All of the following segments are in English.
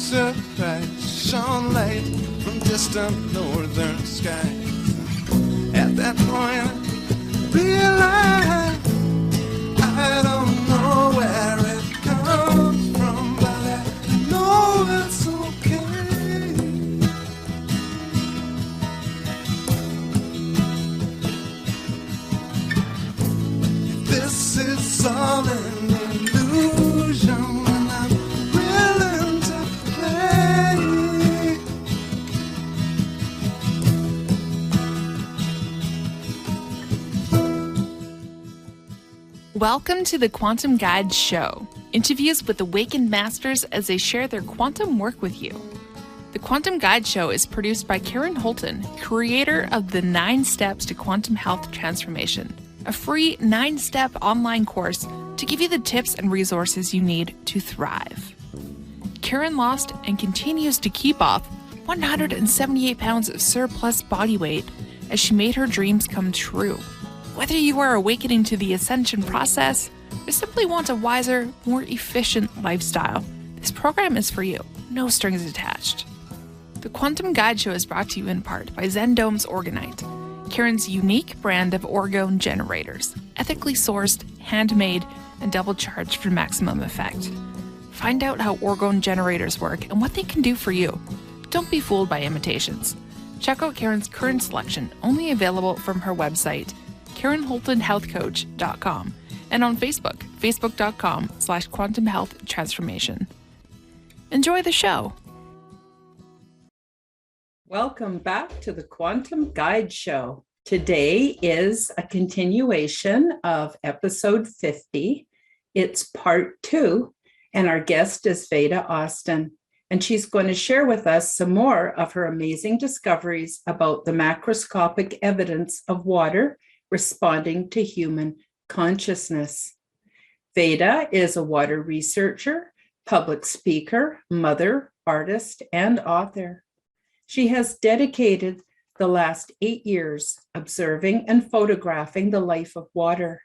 surprise shone light from distant northern skies. At that point, I realized I don't know where it comes from, but I know it's okay. This is all an illusion, and I'm willing to play. Welcome to the Quantum Guide Show, interviews with awakened masters as they share their quantum work with you. The Quantum Guide Show is produced by Karen Holton, creator of the 9 Steps to Quantum Health Transformation, a free 9-step online course to give you the tips and resources you need to thrive. Karen lost and continues to keep off 178 pounds of surplus body weight as she made her dreams come true. Whether you are awakening to the ascension process or simply want a wiser, more efficient lifestyle, this program is for you. No strings attached. The Quantum Guide Show is brought to you in part by Zendome's Orgonite, Karen's unique brand of orgone generators, ethically sourced, handmade, and double charged for maximum effect. Find out how orgone generators work and what they can do for you. Don't be fooled by imitations. Check out Karen's current selection, only available from her website, KarenHoltonHealthCoach.com, and on Facebook, facebook.com/Quantum Health Transformation. Enjoy the show. Welcome back to the Quantum Guide Show. Today is a continuation of episode 50. It's part 2, and our guest is Veda Austin, and she's going to share with us some more of her amazing discoveries about the macroscopic evidence of water responding to human consciousness. Veda is a water researcher, public speaker, mother, artist, and author. She has dedicated the last 8 years observing and photographing the life of water.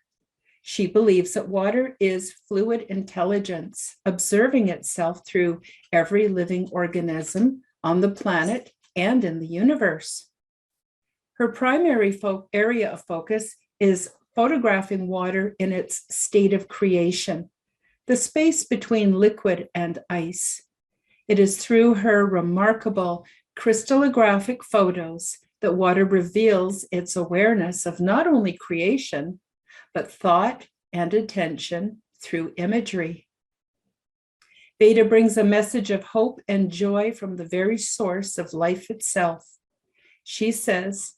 She believes that water is fluid intelligence, observing itself through every living organism on the planet and in the universe. Her primary area of focus is photographing water in its state of creation, the space between liquid and ice. It is through her remarkable crystallographic photos that water reveals its awareness of not only creation, but thought and attention through imagery. Veda brings a message of hope and joy from the very source of life itself. She says,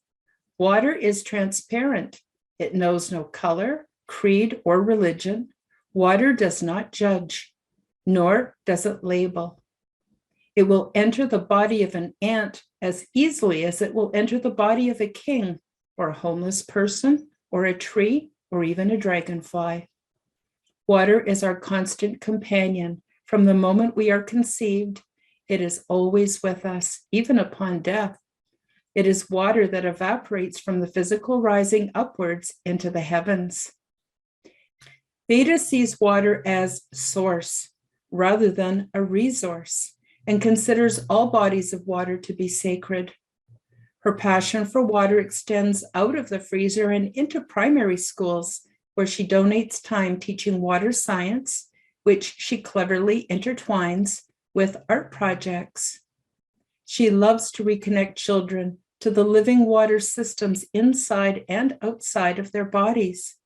water is transparent. It knows no color, creed, or religion. Water does not judge, nor does it label. It will enter the body of an ant as easily as it will enter the body of a king, or a homeless person, or a tree, or even a dragonfly. Water is our constant companion. From the moment we are conceived, it is always with us, even upon death. It is water that evaporates from the physical rising upwards into the heavens. Veda sees water as source rather than a resource and considers all bodies of water to be sacred. Her passion for water extends out of the freezer and into primary schools, where she donates time teaching water science, which she cleverly intertwines with art projects. She loves to reconnect children to the living water systems inside and outside of their bodies,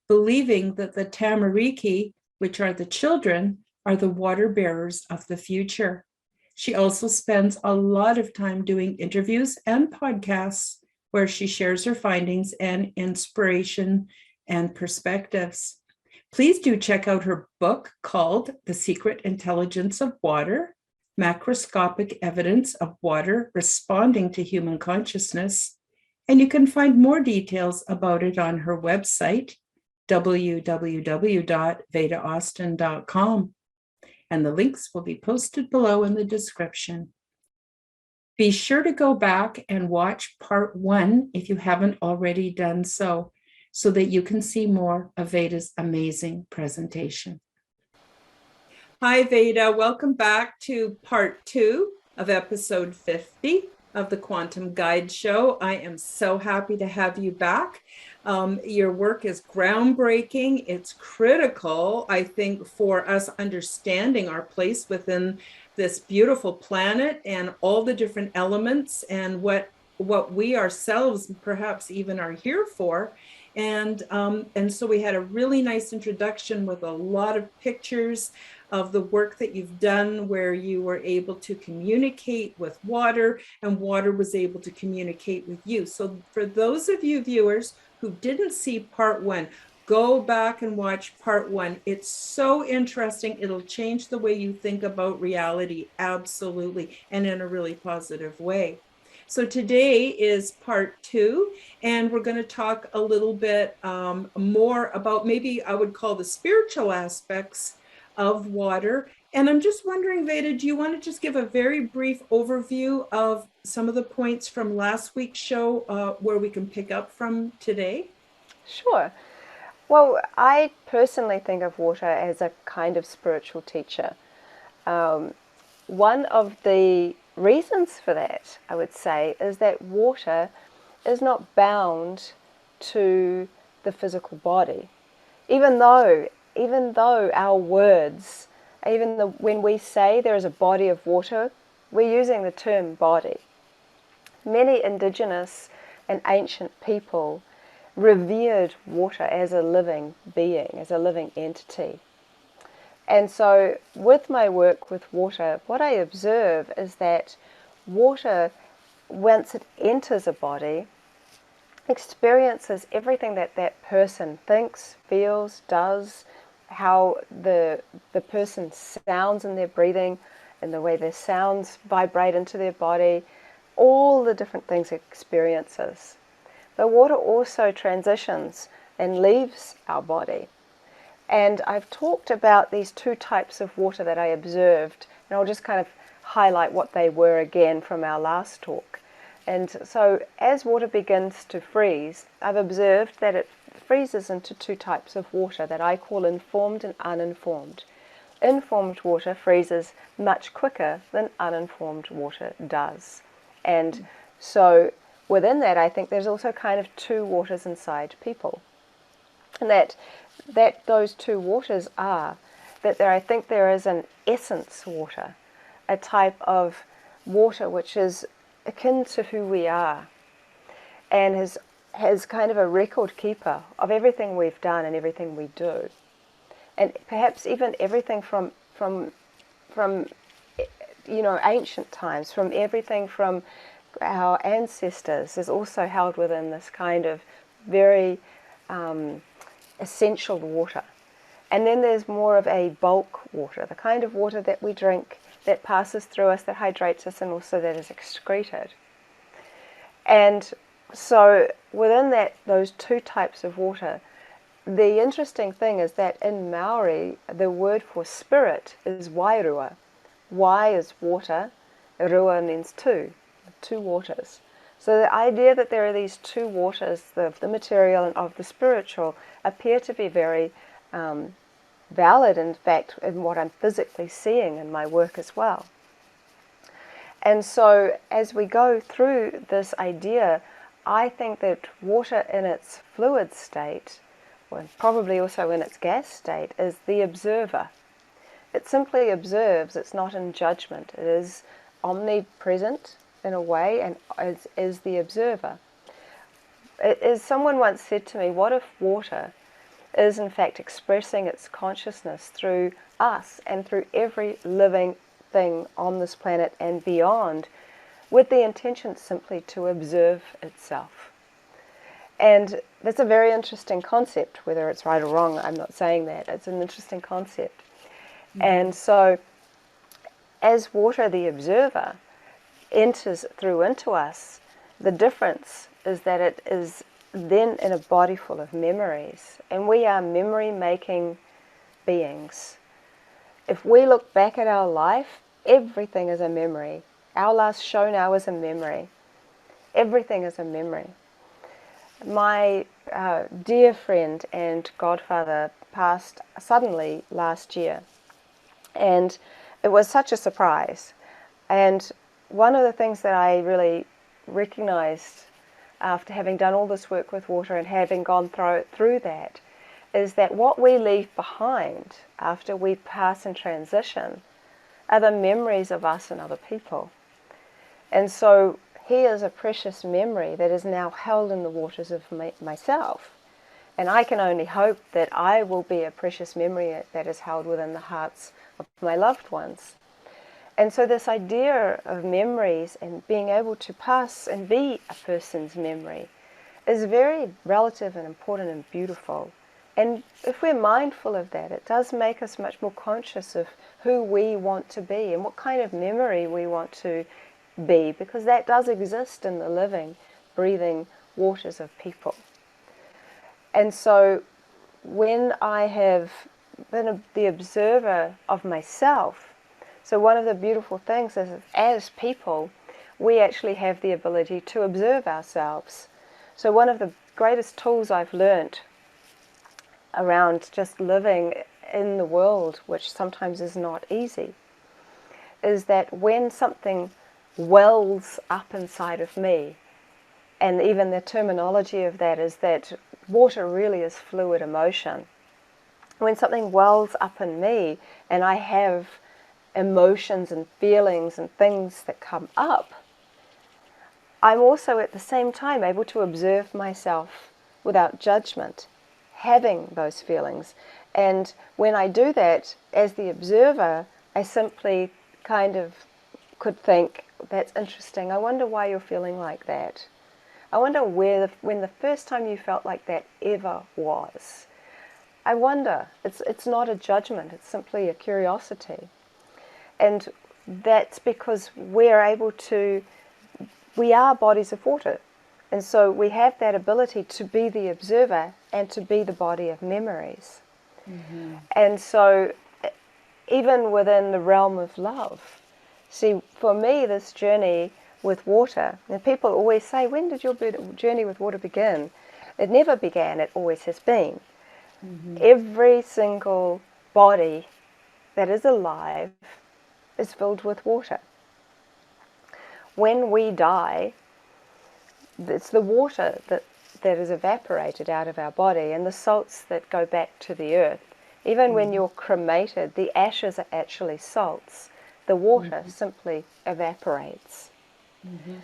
believing that the tamariki, which are the children, are the water bearers of the future. She also spends a lot of time doing interviews and podcasts where she shares her findings and inspiration and perspectives. Please do check out her book called The Secret Intelligence of Water, Macroscopic Evidence of Water Responding to Human Consciousness. And you can find more details about it on her website, www.vedaaustin.com. And the links will be posted below in the description. Be sure to go back and watch part 1 if you haven't already done so that you can see more of Veda's amazing presentation. Hi, Veda. Welcome back to part 2 of episode 50 of the Quantum Guide Show. I am so happy to have you back. Your work is groundbreaking. It's critical, I think, for us understanding our place within this beautiful planet and all the different elements and what we ourselves perhaps even are here for. And so we had a really nice introduction with a lot of pictures of the work that you've done where you were able to communicate with water and water was able to communicate with you. So for those of you viewers who didn't see part 1, go back and watch part 1. It's so interesting. It'll change the way you think about reality, absolutely, and in a really positive way. So today is part 2, and we're going to talk a little bit more about, maybe I would call, the spiritual aspects of water. And I'm just wondering, Veda, do you want to just give a very brief overview of some of the points from last week's show where we can pick up from today? Sure. Well, I personally think of water as a kind of spiritual teacher. One of the reasons for that, I would say, is that water is not bound to the physical body. Even though our words, when we say there is a body of water, we're using the term body. Many indigenous and ancient people revered water as a living being, as a living entity. And so with my work with water, what I observe is that water, once it enters a body, experiences everything that that person thinks, feels, does, how the person sounds in their breathing and the way their sounds vibrate into their body, all the different things it experiences. But water also transitions and leaves our body. And I've talked about these 2 types of water that I observed, and I'll just kind of highlight what they were again from our last talk. And so as water begins to freeze, I've observed that it freezes into 2 types of water that I call informed and uninformed. Informed water freezes much quicker than uninformed water does. And so within that, I think there's also kind of 2 waters inside people. And that those 2 waters are that I think there is an essence water, a type of water which is akin to who we are and has kind of a record keeper of everything we've done and everything we do, and perhaps even everything from ancient times, from everything from our ancestors is also held within this kind of very essential water. And then there's more of a bulk water, the kind of water that we drink, that passes through us, that hydrates us, and also that is excreted. And so within those 2 types of water, the interesting thing is that in Maori, the word for spirit is wairua. Wai is water, rua means 2 waters. So the idea that there are these 2 waters, the material and of the spiritual, appear to be very valid, in fact, in what I'm physically seeing in my work as well. And so as we go through this idea, I think that water in its fluid state, or probably also in its gas state, is the observer. It simply observes, it's not in judgment. It is omnipresent in a way and is the observer. As someone once said to me, what if water is in fact expressing its consciousness through us and through every living thing on this planet and beyond, with the intention simply to observe itself? And that's a very interesting concept. Whether it's right or wrong, I'm not saying that. It's an interesting concept. And so as water, the observer, enters through into us, the difference is that it is then in a body full of memories, and we are memory-making beings. If we look back at our life, everything is a memory. Our last show now is a memory. Everything is a memory. My dear friend and godfather passed suddenly last year, And it was such a surprise. And one of the things that I really recognized after having done all this work with water and having gone through that is that what we leave behind after we pass and transition are the memories of us and other people. And so here's a precious memory that is now held in the waters of myself. And I can only hope that I will be a precious memory that is held within the hearts of my loved ones. And so this idea of memories and being able to pass and be a person's memory is very relative and important and beautiful. And if we're mindful of that, it does make us much more conscious of who we want to be and what kind of memory we want to be, because that does exist in the living, breathing waters of people. And so when I have been the observer of myself, so one of the beautiful things is as people, we actually have the ability to observe ourselves. So one of the greatest tools I've learnt around just living in the world, which sometimes is not easy, is that when something wells up inside of me, and even the terminology of that is that water really is fluid emotion. When something wells up in me and I have emotions and feelings and things that come up, I'm also at the same time able to observe myself without judgment, having those feelings. And when I do that, as the observer, I simply kind of could think, that's interesting, I wonder why you're feeling like that. I wonder when the first time you felt like that ever was. I wonder. It's not a judgment, it's simply a curiosity. And that's because we are bodies of water. And so we have that ability to be the observer and to be the body of memories. Mm-hmm. And so even within the realm of love, see, for me, this journey with water, and people always say, when did your journey with water begin? It never began, it always has been. Mm-hmm. Every single body that is alive is filled with water. When we die, it's the water that is evaporated out of our body and the salts that go back to the earth. Even when you're cremated, the ashes are actually salts. The water simply evaporates. Mm-hmm.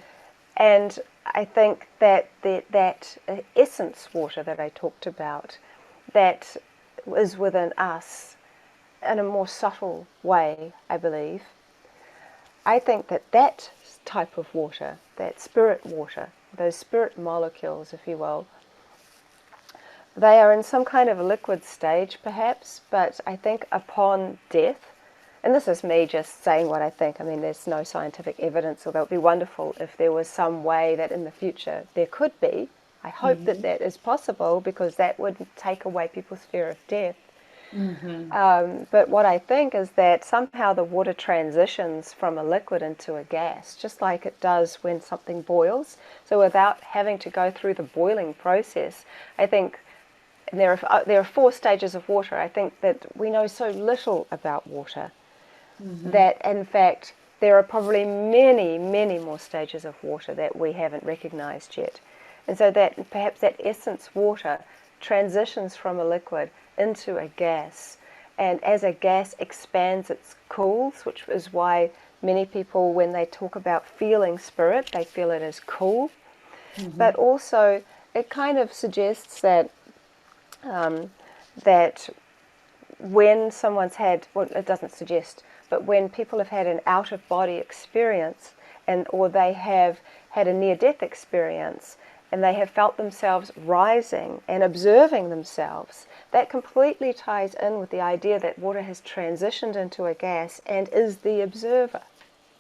And I think that that essence water that I talked about, that is within us in a more subtle way, I believe. I think that type of water, that spirit water, those spirit molecules, if you will, they are in some kind of a liquid stage perhaps, but I think upon death, and this is me just saying what I think, I mean there's no scientific evidence, although it would be wonderful if there was some way that in the future there could be. I hope that is possible, because that would take away people's fear of death. Mm-hmm. But what I think is that somehow the water transitions from a liquid into a gas, just like it does when something boils. So without having to go through the boiling process, I think, and there are 4 stages of water. I think that we know so little about water that in fact there are probably many, many more stages of water that we haven't recognized yet. And so that perhaps that essence water transitions from a liquid into a gas. And as a gas expands, it cools, which is why many people, when they talk about feeling spirit, they feel it as cool. Mm-hmm. But also, it kind of suggests that that when someone's had, well, it doesn't suggest, but when people have had an out-of-body experience, or they have had a near-death experience, and they have felt themselves rising and observing themselves, that completely ties in with the idea that water has transitioned into a gas and is the observer,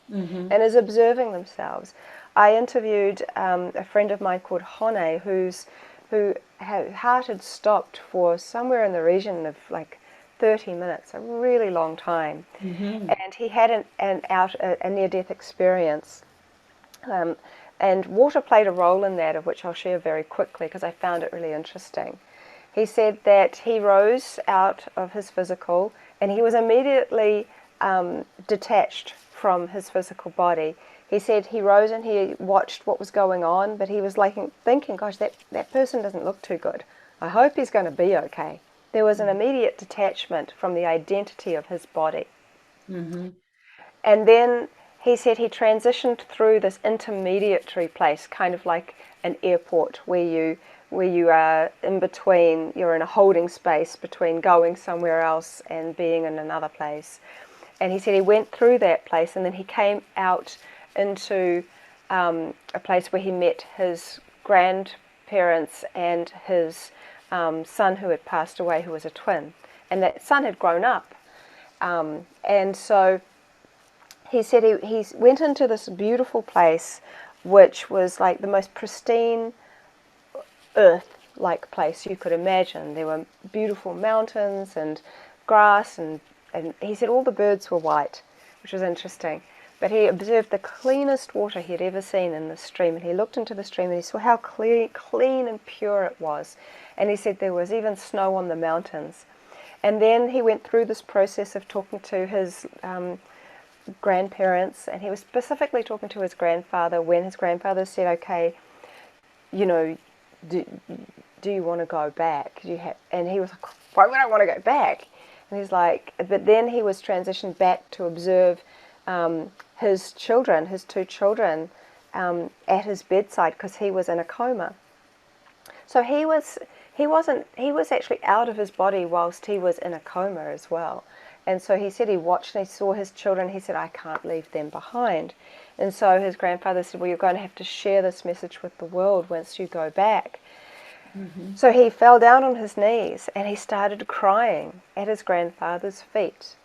and is observing themselves. I interviewed a friend of mine called Hone, whose heart had stopped for somewhere in the region of like 30 minutes, a really long time. And he had a near-death experience. And water played a role in that, of which I'll share very quickly because I found it really interesting. He said that he rose out of his physical and he was immediately detached from his physical body. He said he rose and he watched what was going on, but he was like thinking, gosh, that person doesn't look too good. I hope he's going to be okay. There was an immediate detachment from the identity of his body. Mm-hmm. And then he said he transitioned through this intermediary place, kind of like an airport where you are in between, you're in a holding space between going somewhere else and being in another place. And he said he went through that place and then he came out into a place where he met his grandparents and his son who had passed away, who was a twin. And that son had grown up. And so he said he went into this beautiful place, which was like the most pristine earth-like place you could imagine. There were beautiful mountains and grass, and he said all the birds were white, which was interesting. But he observed the cleanest water he had ever seen in the stream, and he looked into the stream and he saw how clean and pure it was. And he said there was even snow on the mountains. And then he went through this process of talking to his grandparents, and he was specifically talking to his grandfather when his grandfather said, okay, you know, do you want to go back? And he was like, why would I want to go back? And he's like, but then he was transitioned back to observe his children, his two children, at his bedside because he was in a coma. So he was actually out of his body whilst he was in a coma as well. And so he said he watched and he saw his children. He said, I can't leave them behind. And so his grandfather said, well, you're going to have to share this message with the world once you go back. Mm-hmm. So he fell down on his knees and he started crying at his grandfather's feet.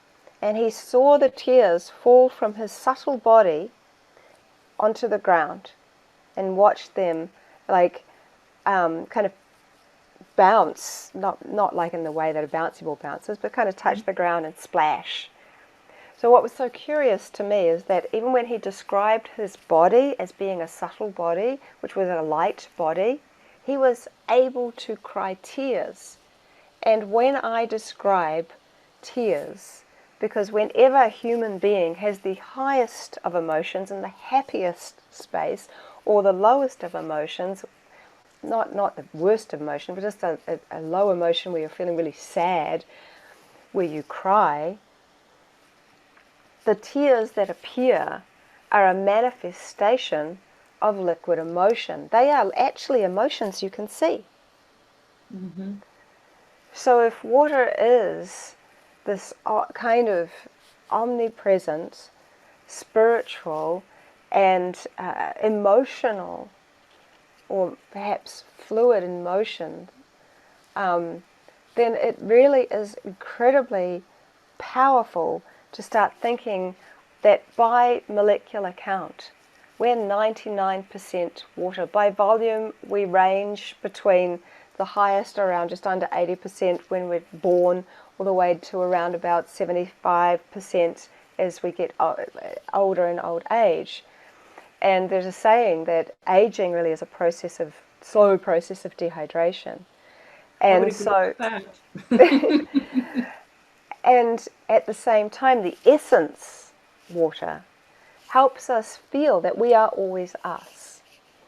And he saw the tears fall from his subtle body onto the ground and watched them like kind of bounce, not like in the way that a bouncy ball bounces, but kind of touch the ground and splash. So what was so curious to me is that even when he described his body as being a subtle body, which was a light body, he was able to cry tears. And when I describe tears, because whenever a human being has the highest of emotions in the happiest space, or the lowest of emotions, not the worst of emotion, but just a low emotion where you're feeling really sad, where you cry, the tears that appear are a manifestation of liquid emotion. They are actually emotions you can see. Mm-hmm. So if water is this kind of omnipresent, spiritual, and emotional, or perhaps fluid in motion, then it really is incredibly powerful to start thinking that by molecular count, we're 99% water. By volume, we range between the highest around just under 80% when we're born, all the way to around about 75% as we get older in old age. And there's a saying that aging really is a slow process of dehydration. And so, and at the same time, the essence, water, helps us feel that we are always us.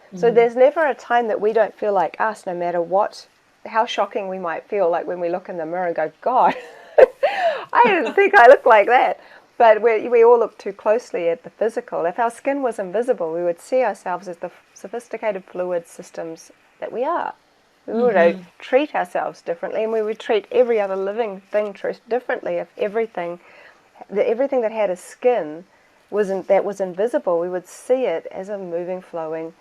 Mm-hmm. So there's never a time that we don't feel like us, no matter how shocking we might feel, like when we look in the mirror and go, God, I didn't think I looked like that. But we all look too closely at the physical. If our skin was invisible, we would see ourselves as the sophisticated fluid systems that we are. We would treat ourselves differently, and we would treat every other living thing differently. If everything that had a skin that was invisible, we would see it as a moving, flowing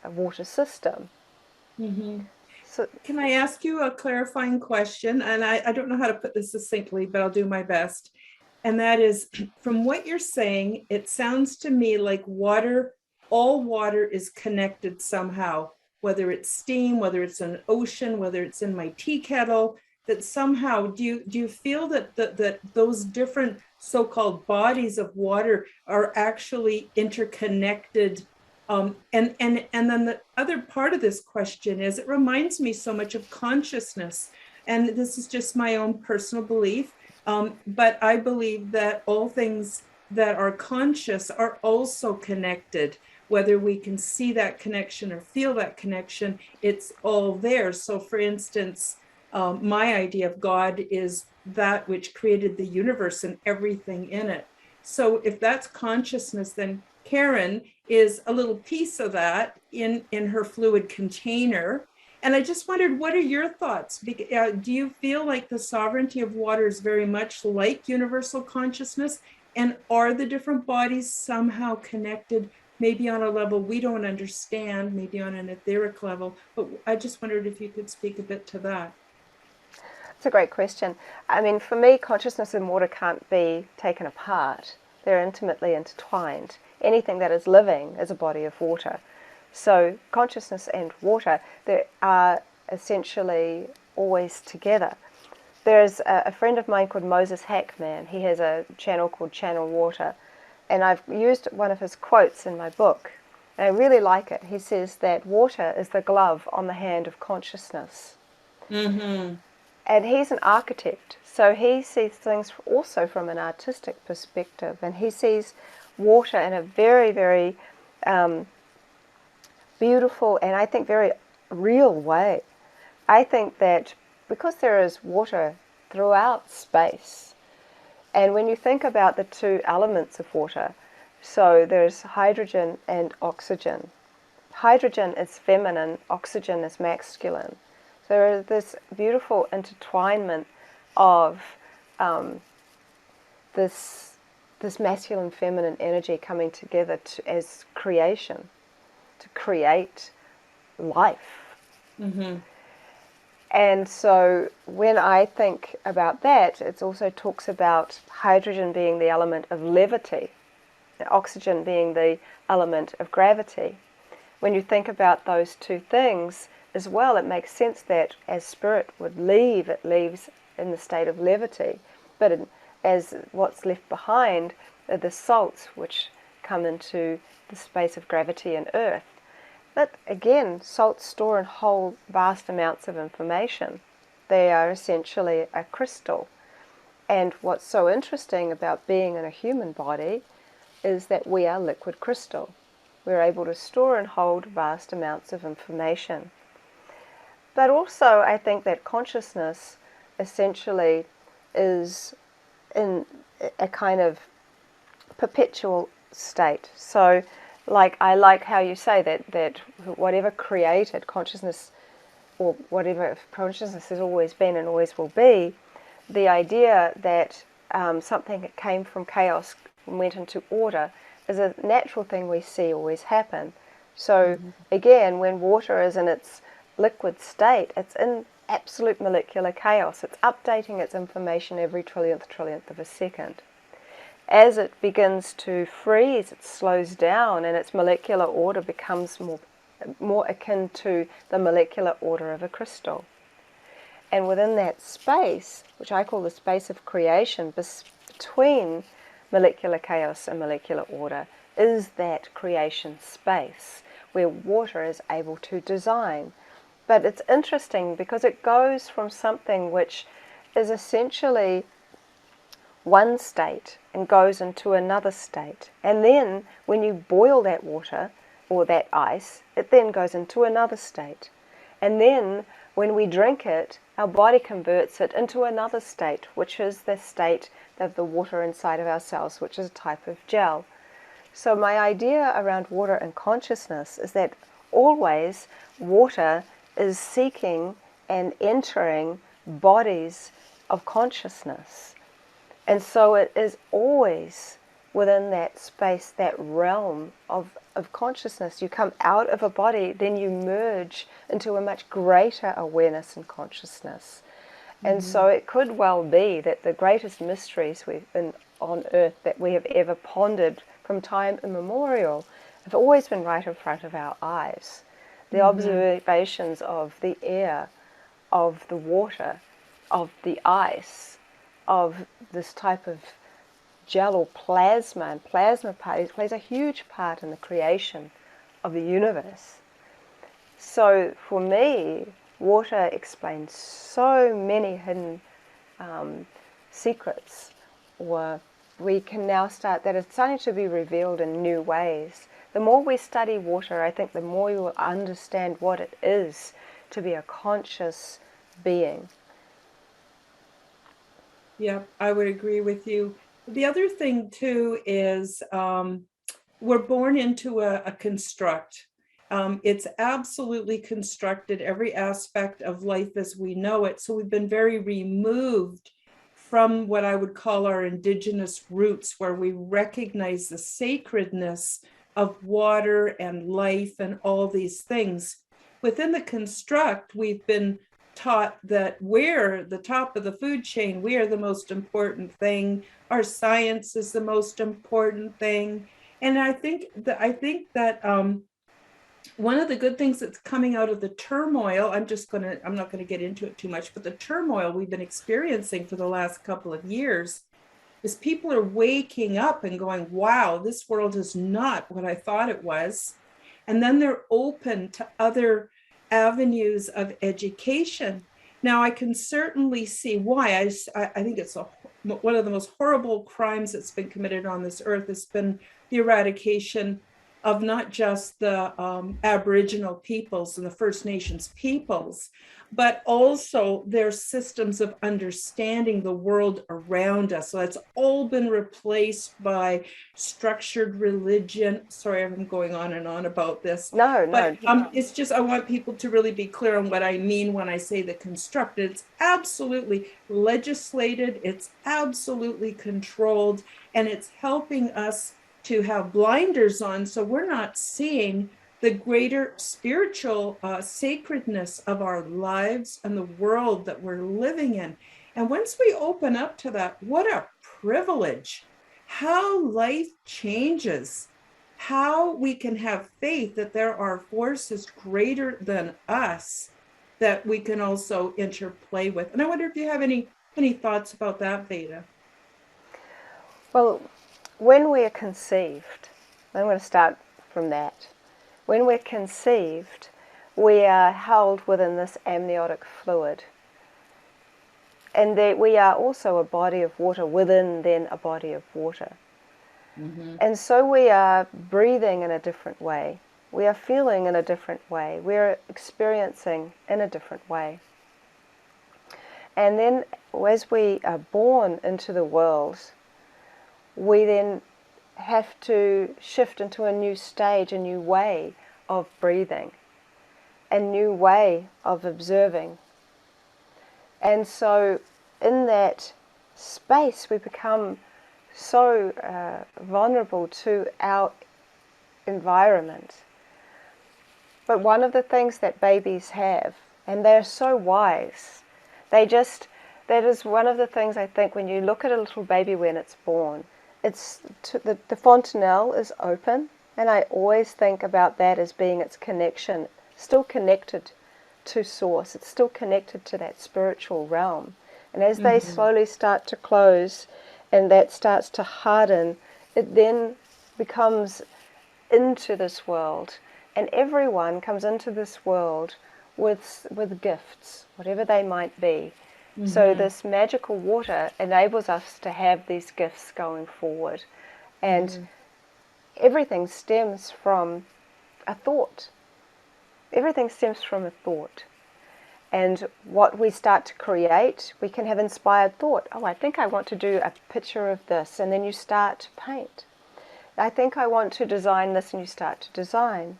water system. Mm-hmm. So, can I ask you a clarifying question? And I don't know how to put this succinctly, but I'll do my best. And that is, from what you're saying, it sounds to me like all water is connected somehow, whether it's steam, whether it's an ocean, whether it's in my tea kettle, that somehow, do you feel that those different so-called bodies of water are actually interconnected And then the other part of this question is, it reminds me so much of consciousness. And this is just my own personal belief. But I believe that all things that are conscious are also connected. Whether we can see that connection or feel that connection, it's all there. So for instance, my idea of God is that which created the universe and everything in it. So if that's consciousness, then Karen is a little piece of that in her fluid container. And I just wondered, what are your thoughts? Do you feel like the sovereignty of water is very much like universal consciousness? And are the different bodies somehow connected, maybe on a level we don't understand, maybe on an etheric level? But I just wondered if you could speak a bit to that. It's a great question. I mean, for me, consciousness and water can't be taken apart. They're intimately intertwined. Anything that is living is a body of water. So consciousness and water, they are essentially always together. There's a friend of mine called Moses Hackman. He has a channel called Channel Water. And I've used one of his quotes in my book. And I really like it. He says that water is the glove on the hand of consciousness. Mm-hmm. And he's an architect. So he sees things also from an artistic perspective. And he sees water in a very, very beautiful and I think very real way. I think that because there is water throughout space, and when you think about the two elements of water, so there's hydrogen and oxygen. Hydrogen is feminine, oxygen is masculine. So there is this beautiful intertwinement of this masculine feminine energy coming together as creation, to create life. Mm-hmm. And so when I think about that, it also talks about hydrogen being the element of levity, and oxygen being the element of gravity. When you think about those two things as well, it makes sense that as spirit would leave, it leaves in the state of levity. But as what's left behind are the salts which come into the space of gravity and earth. But again, salts store and hold vast amounts of information. They are essentially a crystal. And what's so interesting about being in a human body is that we are liquid crystal. We're able to store and hold vast amounts of information. But also, I think that consciousness essentially is in a kind of perpetual state. So, I like how you say that whatever created consciousness, or whatever consciousness has always been and always will be, the idea that something that came from chaos and went into order is a natural thing we see always happen. So again, when water is in its liquid state, it's in absolute molecular chaos. It's updating its information every trillionth of a second. As it begins to freeze, it slows down and its molecular order becomes more akin to the molecular order of a crystal. And within that space, which I call the space of creation, between molecular chaos and molecular order, is that creation space where water is able to design. But it's interesting because it goes from something which is essentially one state and goes into another state. And then when you boil that water or that ice, it then goes into another state. And then when we drink it, our body converts it into another state, which is the state of the water inside of our cells, which is a type of gel. So my idea around water and consciousness is that always water is seeking and entering bodies of consciousness. And so it is always within that space, that realm of consciousness. You come out of a body, then you merge into a much greater awareness and consciousness. And so it could well be that the greatest mysteries on earth that we have ever pondered from time immemorial have always been right in front of our eyes. The observations of the air, of the water, of the ice, of this type of gel or plasma, and plasma plays a huge part in the creation of the universe. So for me, water explains so many hidden secrets, or we can now start, that it's starting to be revealed in new ways. The more we study water, I think the more you will understand what it is to be a conscious being. Yeah, I would agree with you. The other thing too is we're born into a construct. It's absolutely constructed, every aspect of life as we know it. So we've been very removed from what I would call our indigenous roots, where we recognize the sacredness of water and life and all these things. Within the construct, we've been taught that we're the top of the food chain. We are the most important thing. Our science is the most important thing. And I think that one of the good things that's coming out of the turmoil, I'm not going to get into it too much, but the turmoil we've been experiencing for the last couple of years is people are waking up and going, wow, this world is not what I thought it was. And then they're open to other avenues of education. Now, I can certainly see why. I think it's one of the most horrible crimes that's been committed on this earth has been the eradication of not just the Aboriginal peoples and the First Nations peoples, but also their systems of understanding the world around us. So that's all been replaced by structured religion. Sorry, I'm going on and on about this. No. But it's just, I want people to really be clear on what I mean when I say the constructed. It's absolutely legislated, it's absolutely controlled, and it's helping us to have blinders on, so we're not seeing the greater spiritual sacredness of our lives and the world that we're living in. And once we open up to that, what a privilege, how life changes, how we can have faith that there are forces greater than us that we can also interplay with. And I wonder if you have any thoughts about that, Veda. Well, when we are conceived, I'm going to start from that. When we're conceived, we are held within this amniotic fluid. And that we are also a body of water within then a body of water. Mm-hmm. And so we are breathing in a different way. We are feeling in a different way. We're experiencing in a different way. And then as we are born into the world, we then have to shift into a new stage, a new way of breathing, a new way of observing. And so in that space we become so vulnerable to our environment. But one of the things that babies have, and they're so wise, that is one of the things I think when you look at a little baby when it's born, the fontanelle is open, and I always think about that as being its connection, still connected to source, it's still connected to that spiritual realm. And as they slowly start to close and that starts to harden, it then becomes into this world, and everyone comes into this world with gifts, whatever they might be. So this magical water enables us to have these gifts going forward. And everything stems from a thought. Everything stems from a thought. And what we start to create, we can have inspired thought. Oh, I think I want to do a picture of this. And then you start to paint. I think I want to design this, and you start to design.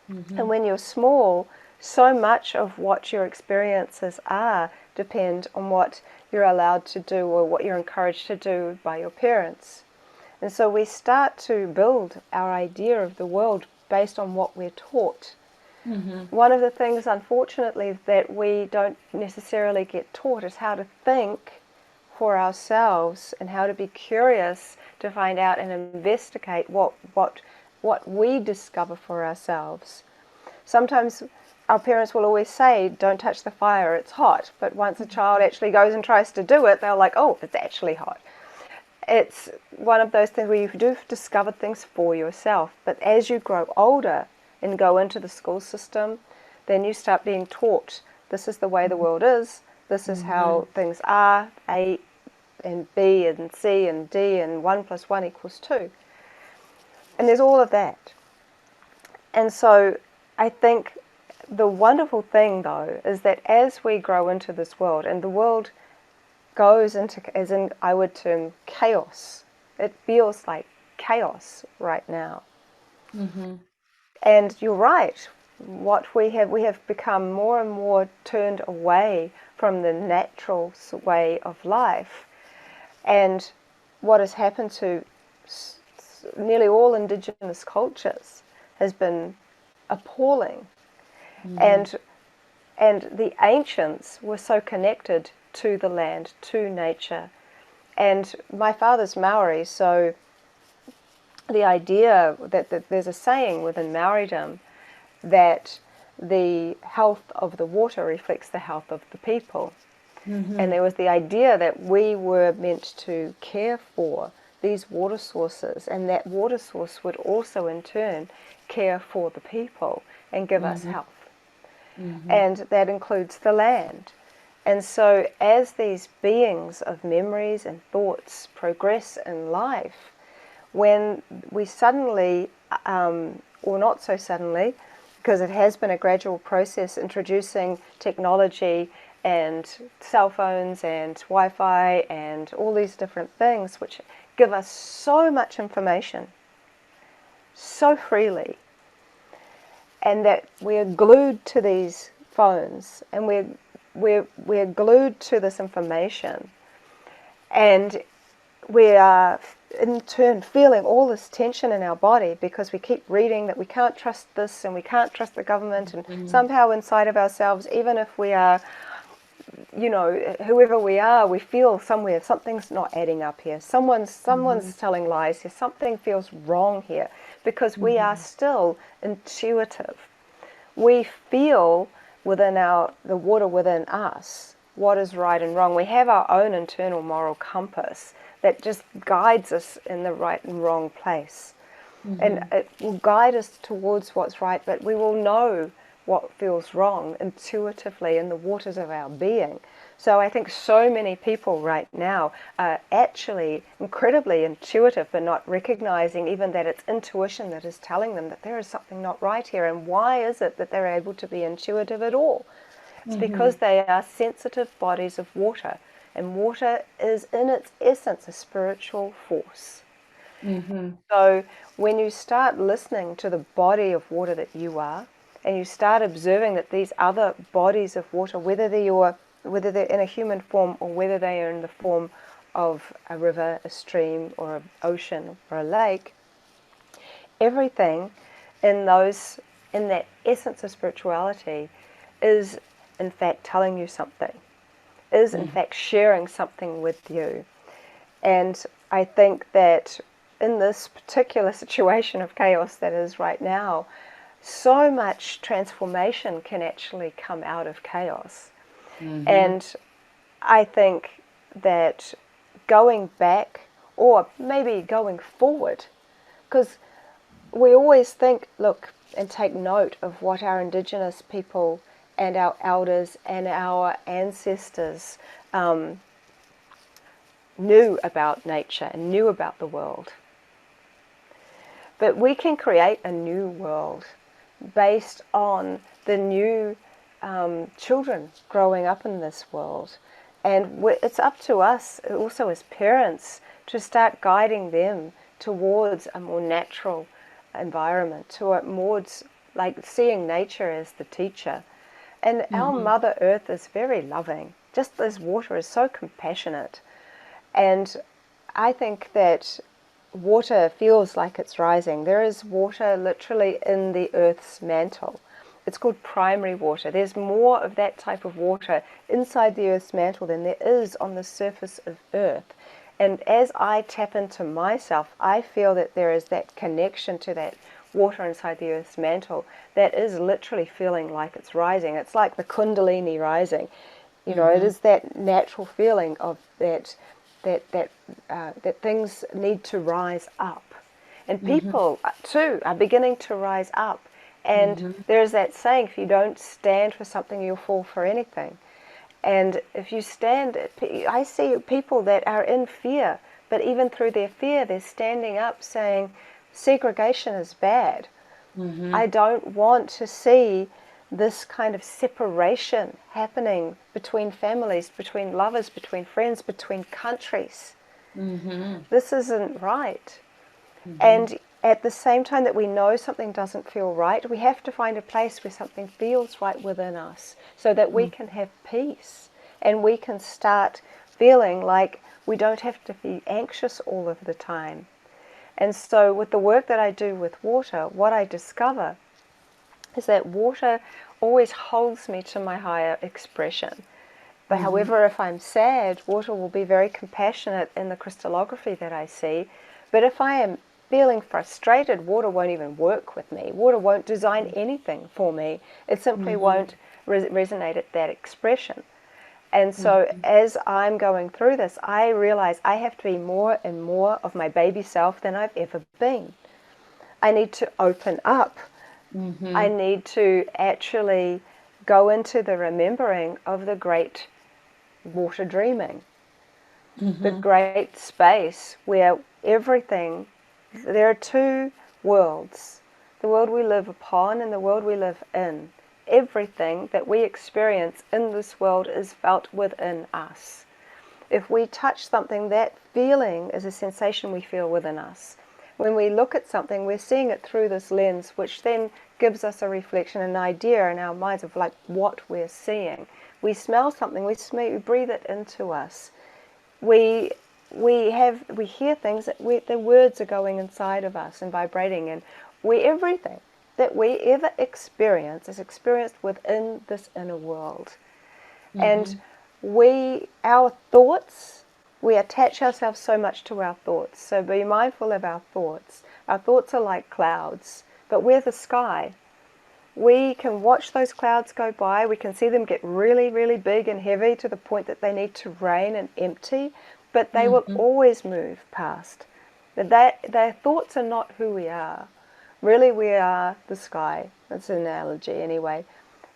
And when you're small, so much of what your experiences are depend on what you're allowed to do or what you're encouraged to do by your parents. And so we start to build our idea of the world based on what we're taught. One of the things, unfortunately, that we don't necessarily get taught is how to think for ourselves and how to be curious to find out and investigate what we discover for ourselves. Sometimes our parents will always say, don't touch the fire, it's hot. But once a child actually goes and tries to do it, they're like, oh, it's actually hot. It's one of those things where you do discover things for yourself. But as you grow older and go into the school system, then you start being taught this is the way the world is, this is how things are, A and B and C and D, and 1 + 1 = 2. And there's all of that. And so I think the wonderful thing, though, is that as we grow into this world, and the world goes into, as in I would term, chaos. It feels like chaos right now. And you're right. What we have become more and more turned away from the natural way of life. And what has happened to nearly all indigenous cultures has been appalling. And the ancients were so connected to the land, to nature. And my father's Maori, so the idea that there's a saying within Maoridom that the health of the water reflects the health of the people. And there was the idea that we were meant to care for these water sources, and that water source would also in turn care for the people and give us health. And that includes the land. And so as these beings of memories and thoughts progress in life, when we suddenly, or not so suddenly, because it has been a gradual process, introducing technology and cell phones and Wi-Fi and all these different things which give us so much information so freely, and that we're glued to these phones, and we're glued to this information, and we are in turn feeling all this tension in our body because we keep reading that we can't trust this and we can't trust the government, and somehow inside of ourselves, even if we are, you know, whoever we are, we feel somewhere something's not adding up here. Someone's telling lies here. Something feels wrong here, because we are still intuitive. We feel within the water within us what is right and wrong. We have our own internal moral compass that just guides us in the right and wrong place. And it will guide us towards what's right, but we will know what feels wrong intuitively in the waters of our being. So I think so many people right now are actually incredibly intuitive, but not recognizing even that it's intuition that is telling them that there is something not right here. And why is it that they're able to be intuitive at all? It's because they are sensitive bodies of water, and water is in its essence a spiritual force. So when you start listening to the body of water that you are, and you start observing that these other bodies of water, whether they're in a human form or whether they are in the form of a river, a stream, or an ocean, or a lake, everything in that essence of spirituality is in fact telling you something, is in fact sharing something with you. And I think that in this particular situation of chaos that is right now, so much transformation can actually come out of chaos. And I think that going back, or maybe going forward, because we always think, look, and take note of what our indigenous people and our elders and our ancestors knew about nature and knew about the world. But we can create a new world based on the new children growing up in this world. And it's up to us also as parents to start guiding them towards a more natural environment, towards like seeing nature as the teacher. And our Mother Earth is very loving, just as water is so compassionate. And I think that water feels like it's rising. There is water literally in the Earth's mantle. It's called primary water. There's more of that type of water inside the Earth's mantle than there is on the surface of Earth. And as I tap into myself, I feel that there is that connection to that water inside the Earth's mantle that is literally feeling like it's rising. It's like the Kundalini rising. You know, it is that natural feeling of that things need to rise up. And people too are beginning to rise up And there's that saying, if you don't stand for something, you'll fall for anything. And if you stand, I see people that are in fear, but even through their fear, they're standing up saying, segregation is bad. I don't want to see this kind of separation happening between families, between lovers, between friends, between countries. This isn't right. And at the same time that we know something doesn't feel right, we have to find a place where something feels right within us so that we can have peace and we can start feeling like we don't have to be anxious all of the time. And so with the work that I do with water, what I discover is that water always holds me to my higher expression. But however, if I'm sad, water will be very compassionate in the crystallography that I see. But if I am feeling frustrated, water won't even work with me. Water won't design anything for me. It simply won't resonate at that expression. And so as I'm going through this, I realize I have to be more and more of my baby self than I've ever been. I need to open up. I need to actually go into the remembering of the great water dreaming, the great space where everything, there are two worlds, the world we live upon and the world we live in. Everything that we experience in this world is felt within us. If we touch something, that feeling is a sensation we feel within us. When we look at something, we're seeing it through this lens, which then gives us a reflection, an idea in our minds of like what we're seeing. We smell something, we breathe it into us. We hear things that the words are going inside of us and vibrating, and everything that we ever experience is experienced within this inner world. And our thoughts, we attach ourselves so much to our thoughts. So be mindful of our thoughts. Our thoughts are like clouds, but we're the sky. We can watch those clouds go by. We can see them get really, really big and heavy to the point that they need to rain and empty, but they will always move past. Their thoughts are not who we are. Really, we are the sky. That's an analogy anyway.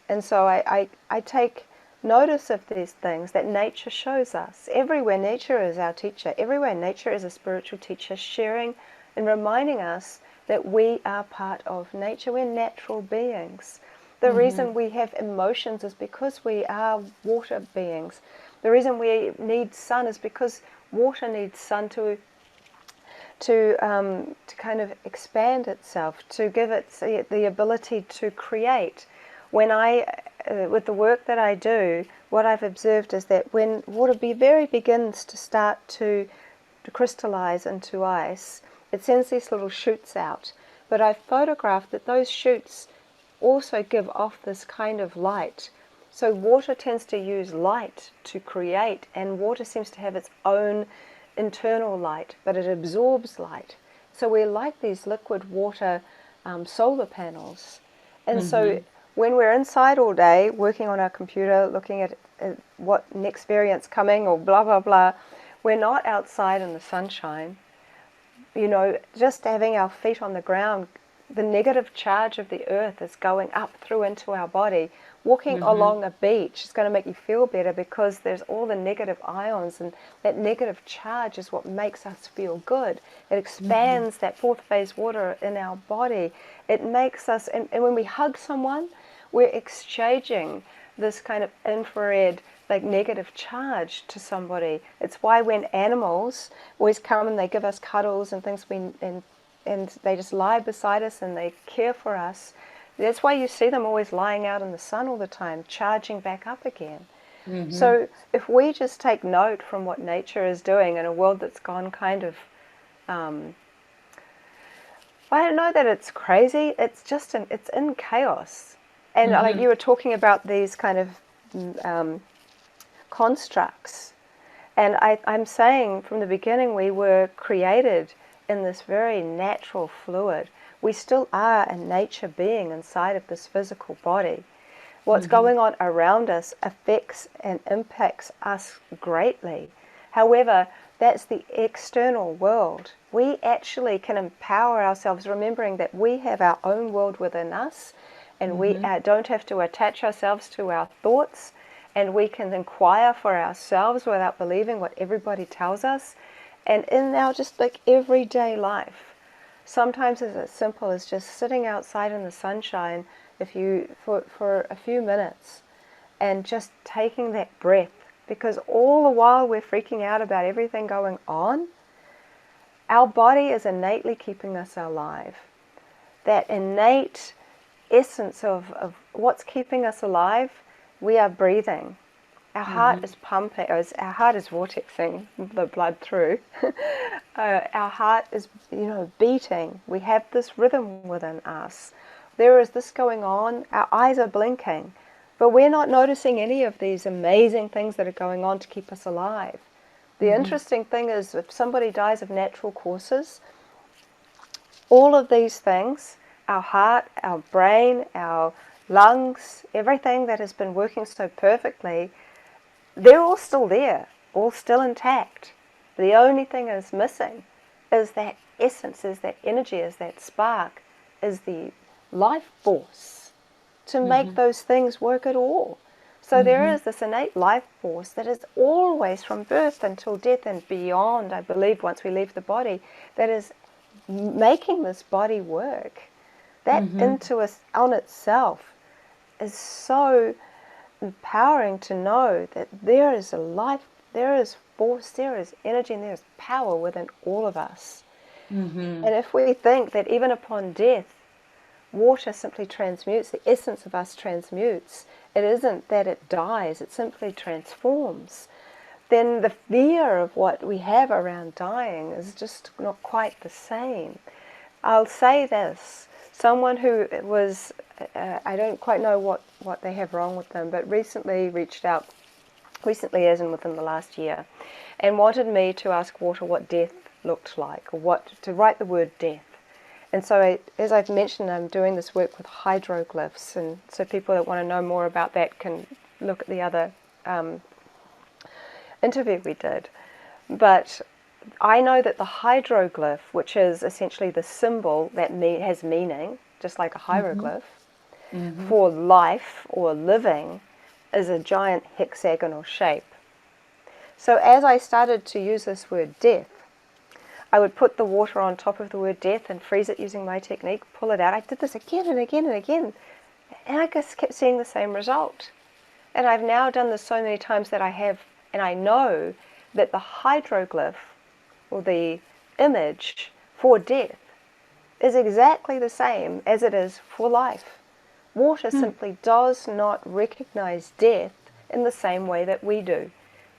And so I take notice of these things that nature shows us. Everywhere nature is our teacher. Everywhere nature is a spiritual teacher sharing and reminding us that we are part of nature. We're natural beings. The reason we have emotions is because we are water beings. The reason we need sun is because water needs sun to kind of expand itself, to give it the ability to create. When with the work that I do, what I've observed is that when water begins to start to crystallize into ice, it sends these little shoots out. But I've photographed that those shoots also give off this kind of light. So water tends to use light to create, and water seems to have its own internal light, but it absorbs light. So we're like these liquid water solar panels. And so when we're inside all day working on our computer, looking at what next variant's coming or blah, blah, blah, we're not outside in the sunshine. You know, just having our feet on the ground, the negative charge of the earth is going up through into our body. Walking along a beach is going to make you feel better because there's all the negative ions, and that negative charge is what makes us feel good. It expands that fourth phase water in our body. It makes us, and when we hug someone, we're exchanging this kind of infrared, like negative charge to somebody. It's why when animals always come and they give us cuddles and things, and they just lie beside us and they care for us. That's why you see them always lying out in the sun all the time, charging back up again. So if we just take note from what nature is doing in a world that's gone kind of, I don't know that it's crazy, it's just, it's in chaos. And like you were talking about these kind of constructs. And I'm saying from the beginning we were created in this very natural fluid. We still are a nature being inside of this physical body. What's going on around us affects and impacts us greatly. However, That's the external world. We actually can empower ourselves, remembering that we have our own world within us, and we don't have to attach ourselves to our thoughts, and we can inquire for ourselves without believing what everybody tells us. And in our just like everyday life, sometimes it's as simple as just sitting outside in the sunshine for a few minutes and just taking that breath. Because all the while we're freaking out about everything going on, our body is innately keeping us alive. That innate essence of what's keeping us alive, we are breathing. Our heart is pumping, our heart is vortexing the blood through. Our heart is, beating. We have this rhythm within us. There is this going on. Our eyes are blinking. But we're not noticing any of these amazing things that are going on to keep us alive. The interesting thing is, if somebody dies of natural causes, all of these things, our heart, our brain, our lungs, everything that has been working so perfectly, they're all still there, all still intact. The only thing is missing is that essence, is that energy, is that spark, is the life force to make those things work at all. So there is this innate life force that is always, from birth until death and beyond, I believe, once we leave the body, that is making this body work. That into us on itself is so empowering to know that there is a life, there is force, there is energy, and there is power within all of us. And if we think that even upon death, water simply transmutes, the essence of us transmutes, it isn't that it dies, it simply transforms, then the fear of what we have around dying is just not quite the same. I'll say this, someone who was, I don't quite know what they have wrong with them, but recently reached out, recently as in within the last year, and wanted me to ask water what death looked like, or to write the word death. And so, as I've mentioned, I'm doing this work with hydroglyphs, and so people that want to know more about that can look at the other interview we did. But I know that the hydroglyph, which is essentially the symbol that has meaning, just like a hieroglyph, for life or living, is a giant hexagonal shape. So as I started to use this word death, I would put the water on top of the word death and freeze it using my technique, pull it out. I did this again and again and again, and I just kept seeing the same result. And I've now done this so many times that and I know that the hydroglyph, or the image for death, is exactly the same as it is for life. Water simply does not recognize death in the same way that we do,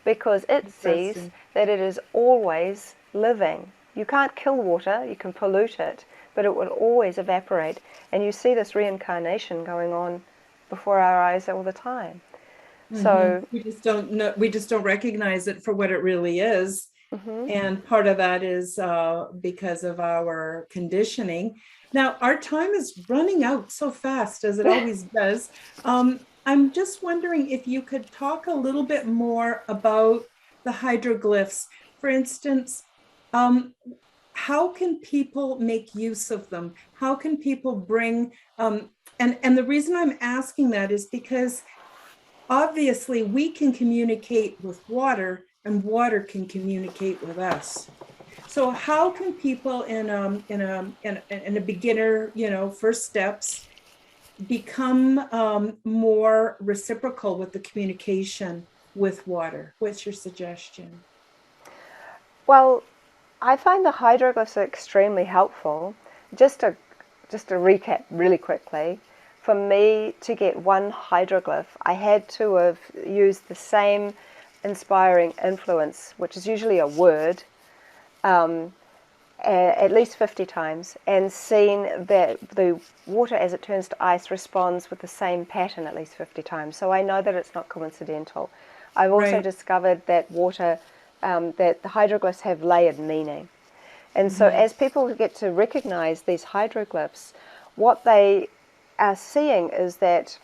because it sees that it is always living. You can't kill water, you can pollute it, but it will always evaporate. And you see this reincarnation going on before our eyes all the time. So we just don't know, we just don't recognize it for what it really is. And part of that is because of our conditioning. Now, our time is running out so fast, as it always does. I'm just wondering if you could talk a little bit more about the hydroglyphs. For instance, how can people make use of them? How can people bring, and the reason I'm asking that is because obviously we can communicate with water and water can communicate with us. So how can people in a beginner, first steps, become more reciprocal with the communication with water? What's your suggestion? well, I find the hydroglyphs are extremely helpful. Just to recap really quickly, for me to get one hydroglyph, I had to have used the same inspiring influence, which is usually a word, at least 50 times, and seen that the water as it turns to ice responds with the same pattern at least 50 times. So I know that it's not coincidental. I've also discovered that water, that the hydroglyphs have layered meaning. And so as people get to recognize these hydroglyphs, what they are seeing is that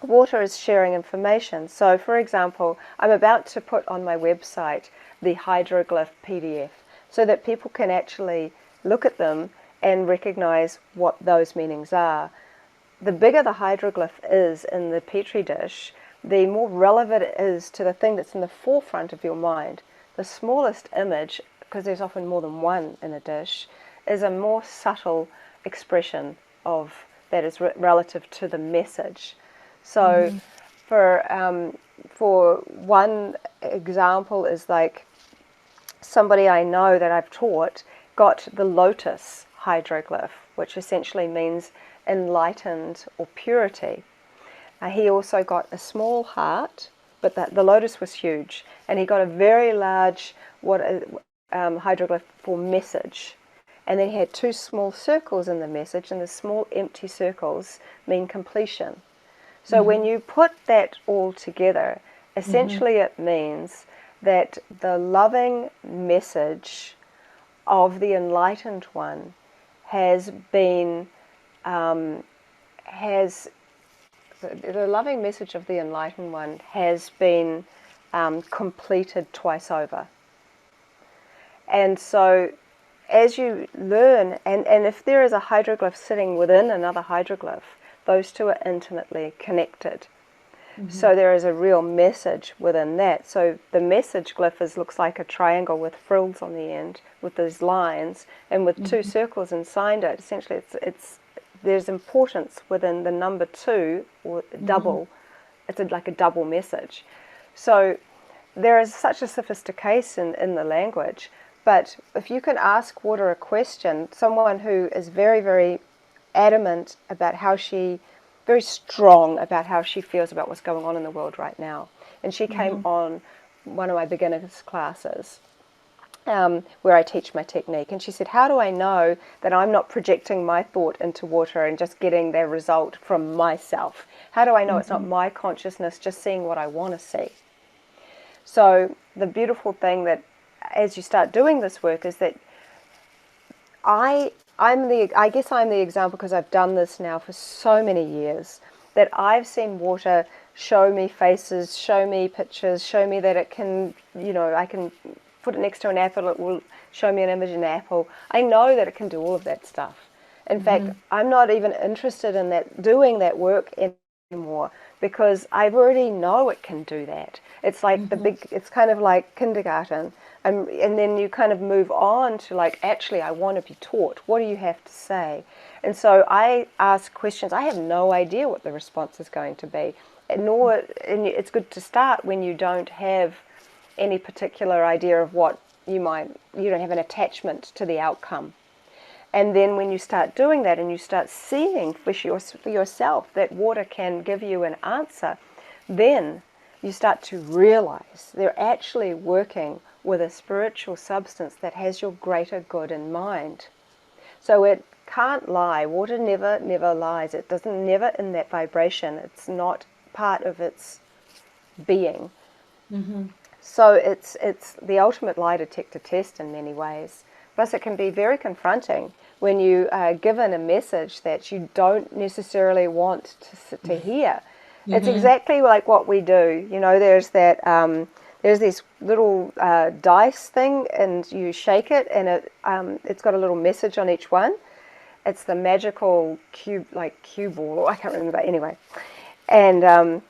water is sharing information. So for example, I'm about to put on my website the hydroglyph PDF so that people can actually look at them and recognize what those meanings are. The bigger the hydroglyph is in the petri dish, the more relevant it is to the thing that's in the forefront of your mind. The smallest image, because there's often more than one in a dish, is a more subtle expression of that is relative to the message. So for one example is like somebody I know that I've taught got the lotus hydroglyph, which essentially means enlightened or purity. He also got a small heart, but the lotus was huge, and he got a very large hydroglyph for message. And then he had two small circles in the message, and the small empty circles mean completion. So when you put that all together, essentially it means that the loving message of the enlightened one has been, the loving message of the enlightened one has been completed twice over. And so as you learn, and if there is a hydroglyph sitting within another hydroglyph, those two are intimately connected. So there is a real message within that. So the message glyph looks like a triangle with frills on the end, with those lines, and with two circles inside it. Essentially, there's importance within the number 2 or double. It's like a double message. So there is such a sophistication in the language. But if you can ask water a question, someone who is very, very adamant about very strong about how she feels about what's going on in the world right now. And she came on one of my beginners classes where I teach my technique. And she said, how do I know that I'm not projecting my thought into water and just getting their result from myself? How do I know it's not my consciousness just seeing what I want to see? So the beautiful thing that as you start doing this work is that I guess I'm the example, because I've done this now for so many years, that I've seen water show me faces, show me pictures, show me that it can, I can put it next to an apple, it will show me an image in an apple. I know that it can do all of that stuff. In fact, I'm not even interested in doing that work anymore, because I already know it can do that. It's like it's kind of like kindergarten. And then you kind of move on to like, actually, I want to be taught. What do you have to say? And so I ask questions. I have no idea what the response is going to be. And it's good to start when you don't have any particular idea of what you don't have an attachment to the outcome. And then when you start doing that and you start seeing for yourself that water can give you an answer, then you start to realize they're actually working with a spiritual substance that has your greater good in mind. So it can't lie. Water never lies. It doesn't never in that vibration. It's not part of its being. So it's the ultimate lie detector test in many ways. Plus it can be very confronting when you are given a message that you don't necessarily want to hear. It's exactly like what we do. There's that there's this little dice thing, and you shake it, and it's got a little message on each one. It's the magical cue ball, or I can't remember anyway. And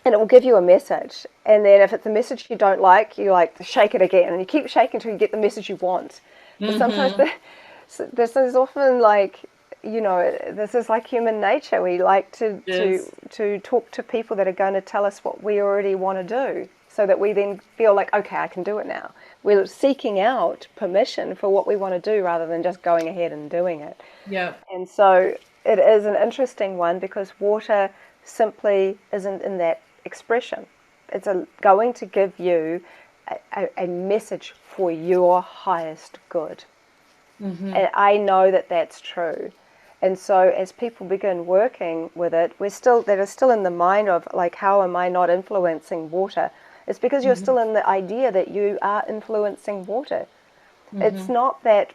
it will give you a message. And then if it's a message you don't like, you shake it again, and you keep shaking until you get the message you want. But sometimes this is often this is like human nature. We like to talk to people that are going to tell us what we already want to do, so that we then feel like, okay, I can do it now. We're seeking out permission for what we want to do rather than just going ahead and doing it. Yeah. And so it is an interesting one, because water simply isn't in that expression. It's going to give you a message for your highest good. And I know that that's true. And so as people begin working with it, that are still in the mind of like, how am I not influencing water? It's because you're still in the idea that you are influencing water. It's not that.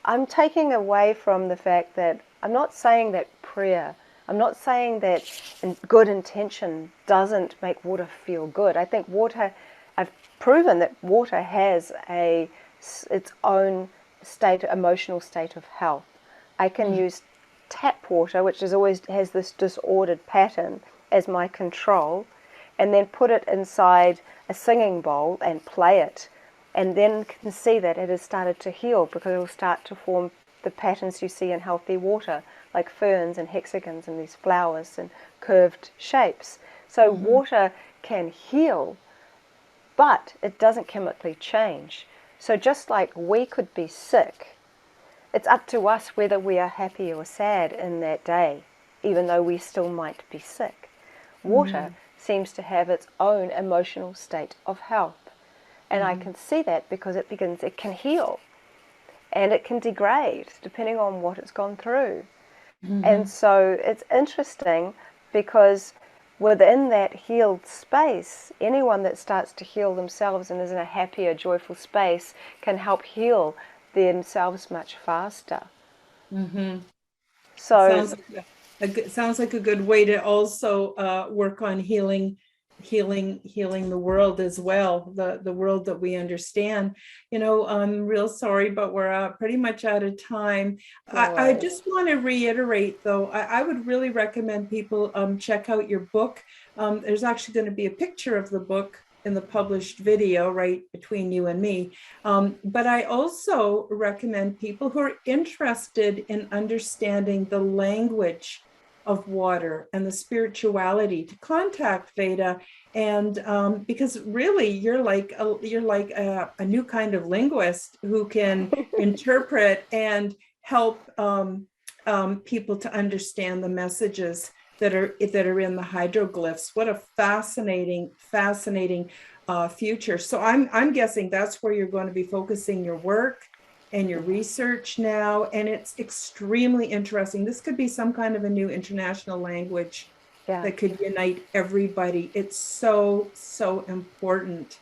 I'm taking away from the fact that I'm not saying that prayer, I'm not saying that good intention doesn't make water feel good. I think water I've proven that water has its own emotional state of health. I can use tap water, which always has this disordered pattern, as my control, and then put it inside a singing bowl and play it, and then can see that it has started to heal, because it will start to form the patterns you see in healthy water, like ferns and hexagons and these flowers and curved shapes. So water can heal, but it doesn't chemically change. So just like we could be sick, it's up to us whether we are happy or sad in that day, even though we still might be sick. Water seems to have its own emotional state of health. And I can see that because it can heal, and it can degrade depending on what it's gone through. And so it's interesting, because within that healed space, anyone that starts to heal themselves and is in a happier, joyful space can help heal themselves much faster. So sounds like a good way to also work on healing the world as well, the world that we understand. I'm real sorry, but we're pretty much out of time. I just want to reiterate, though, I would really recommend people check out your book. There's actually going to be a picture of the book in the published video right between you and me. But I also recommend people who are interested in understanding the language of water and the spirituality to contact Veda, and because really you're like a new kind of linguist who can interpret and help people to understand the messages that are in the hydroglyphs. What a fascinating future. So I'm guessing that's where you're going to be focusing your work and your research now, and it's extremely interesting. This could be some kind of a new international language that could unite everybody. It's so important,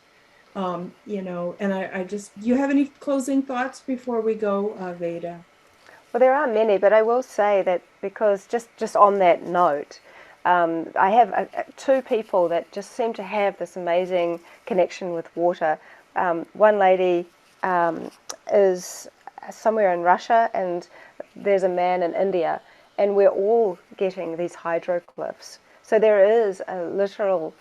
and I just, do you have any closing thoughts before we go, Veda? Well, there are many, but I will say that, because just on that note, I have two people that just seem to have this amazing connection with water. One lady is somewhere in Russia, and there's a man in India, and we're all getting these hydroglyphs. So there is a literal,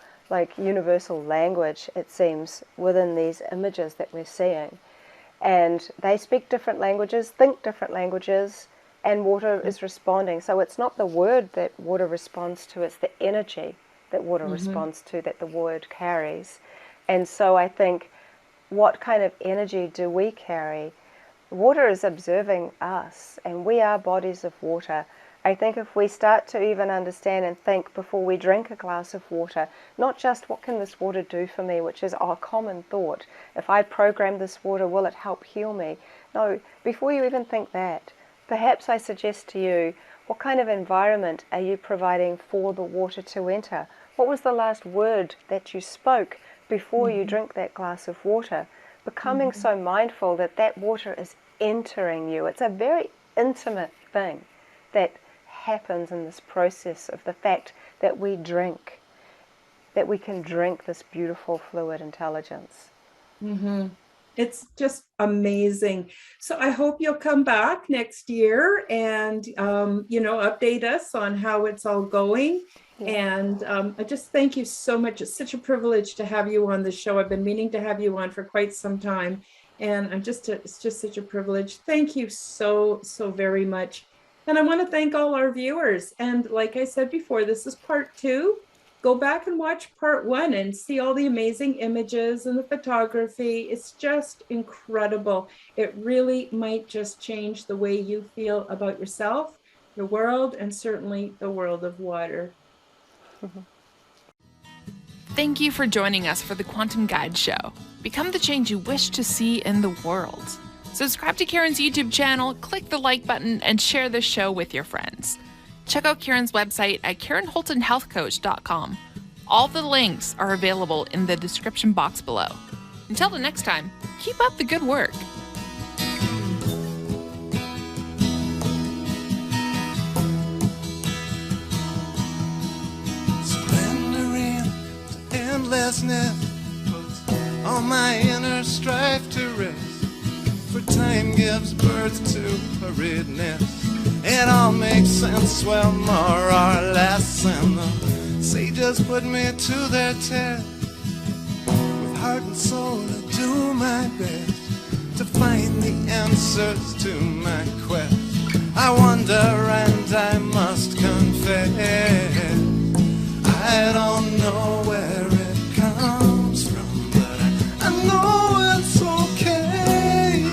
universal language, it seems, within these images that we're seeing. And they speak different languages, think different languages, and water is responding. So it's not the word that water responds to, it's the energy that water responds to, that the word carries. And so I think, what kind of energy do we carry? Water is observing us, and we are bodies of water. I think if we start to even understand and think before we drink a glass of water, not just what can this water do for me, which is our common thought. If I program this water, will it help heal me? No, before you even think that, perhaps I suggest to you, what kind of environment are you providing for the water to enter? What was the last word that you spoke before you drink that glass of water? Becoming so mindful that that water is entering you. It's a very intimate thing that happens in this process of the fact that we drink, that we can drink this beautiful fluid intelligence. It's just amazing. So I hope you'll come back next year and update us on how it's all going. And I just thank you so much. It's such a privilege to have you on the show. I've been meaning to have you on for quite some time, and it's just such a privilege. Thank you so very much. And I want to thank all our viewers. And like I said before, this is part 2. Go back and watch part 1 and see all the amazing images and the photography. It's just incredible. It really might just change the way you feel about yourself, the world, and certainly the world of water. Thank you for joining us for the Quantum Guide Show. Become the change you wish to see in the world. Subscribe to Karen's YouTube channel, click the like button, and share this show with your friends. Check out Karen's website at KarenHoltonHealthCoach.com. All the links are available in the description box below. Until the next time, keep up the good work. Surrendering to endlessness. all my inner strife to rest, for time gives birth to hurriedness. It all makes sense, well, more or less, and the sages put me to their test. With heart and soul I do my best to find the answers to my quest. I wonder and I must confess, I don't know where it comes from, but I know it's okay.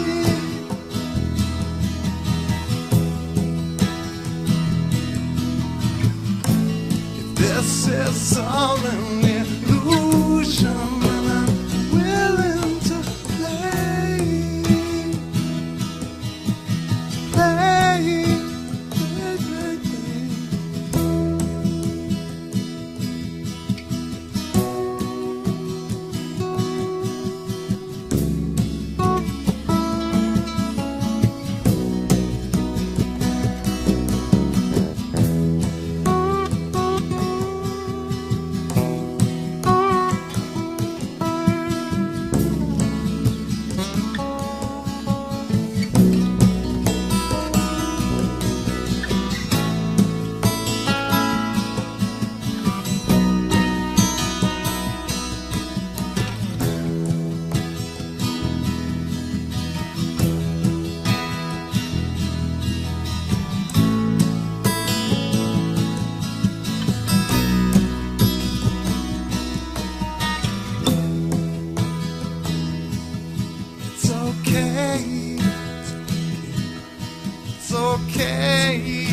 If this is all an illusion, then I'm willing to play. It's okay.